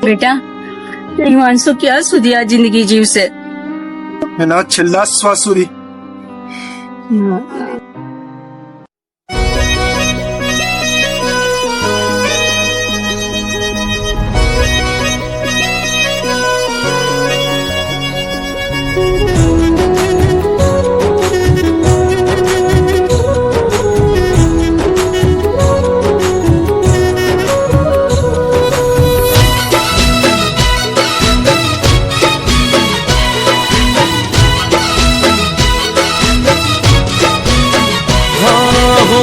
બેટા, હિમાંશુ ક્યાં સુધી આ જિંદગી જીવશે? એના છેલ્લા શ્વાસ સુધી.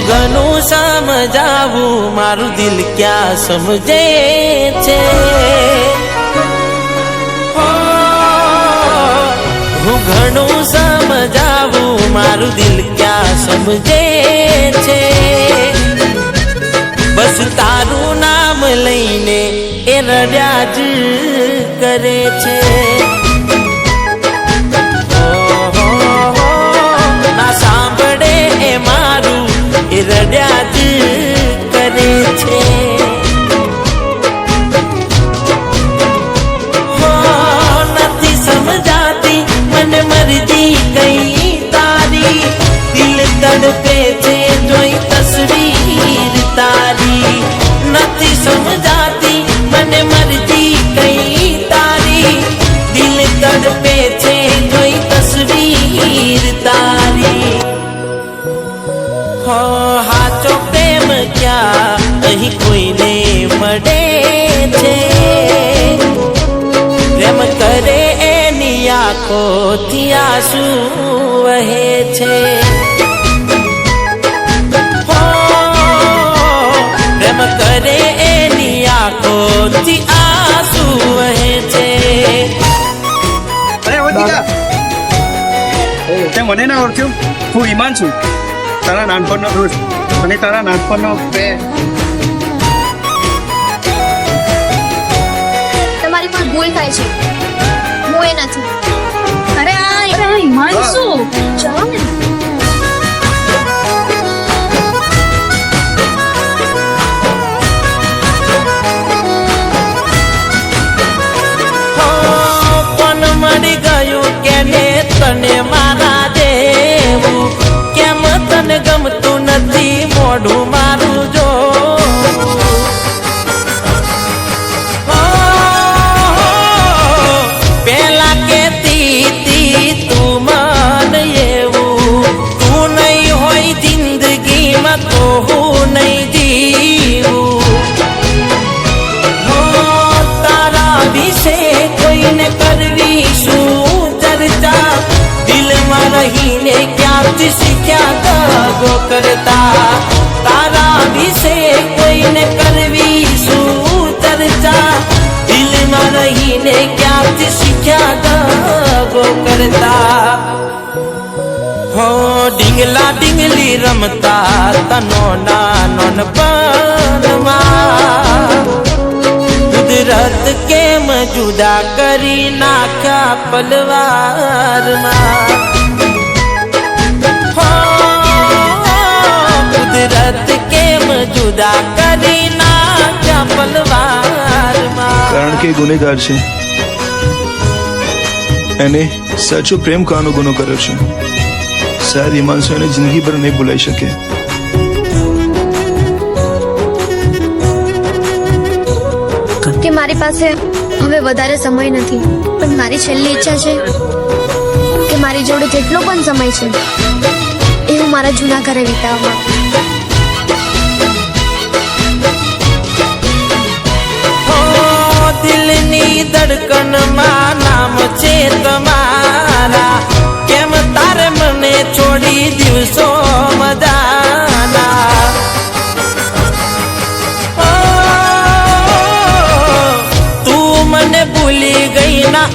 ઘણું સમજાવું મારું દિલ ક્યાં સમજે છે. હું ઘણું સમજાવું મારું દિલ ક્યાં સમજે છે. બસ તારું નામ લઈને એ રડ્યા જ કરે છે. ના સાંભળે એ મારું એ રડ્યા જ કરે છે. નથી સમજાતી મને મરજી કઈ તારી. દિલ તડપે છે જોઈ તસવીર તારી. નથી સમજાતી મને મરજી કઈ તારી. દિલ તડપે છે જોઈ તસવીર તારી. હાચો પ્રેમ ક્યાં અહીં કોઈને મળે છે. પ્રેમ કરે એની આંખોથી આંસુ વહે છે. પ્રેમ કરે એની આંખોથી આંસુ વહે છે. અરે વધિકા, તે મને ના ઓળખ્યું? હું હિમાંશુ, તારા નાનપણનો દોસ્ત અને તારા નાનપણનો પ્રેમ. તમારી પણ ભૂલ થાય છે, હું એ નથી. અરે આ હિમાંશુ, ચલો ને. પણ મળી ગયું કે ને તને મારા દેવું. કેમ તને ગમતું નથી મોઢું મારું જો. પેલા કેતી તું મન એવું. તું નહીં હોય જિંદગીમાં તો હું નહીં જીવું. તારા વિશે કોઈને કરવી શું ચર્ચા. દિલમાં રહીને ક્યાંથી શીખ્યા દગો કરતા. તારા વિશે કોઈને કરવી શું ચર્ચા. દિલમાં રહીને ક્યાંથી શીખ્યા દગો કરતા. હો ડીંગલા ડીંગલી રમતા તનો નાનો પરમાં. કુદરત કેમ જુદા કરી નાખ્યા પલવારમાં. કુદરત કેમ જુદા કરી નાખ્યા પલવારમાં. કારણ કે ગુનેગાર છે, એને સાચો પ્રેમ કાનો ગુનો કર્યો છે. શાયદ હિમાંશુ એને જિંદગી ભર નહીં ભૂલાઈ શકે. કે મારી પાસે હવે વધારે સમય નથી, પણ મારી છેલ્લી ઈચ્છા છે કે મારી જોડે જેટલો પણ સમય છે એ હું મારા જૂના ઘરે વિતાવવા માંગુ. દિલની ધડકનમાં નામ છે તમારા. કેમ તારે મને છોડી દિવસો મજાના. તું મને ભૂલી ગઈ ના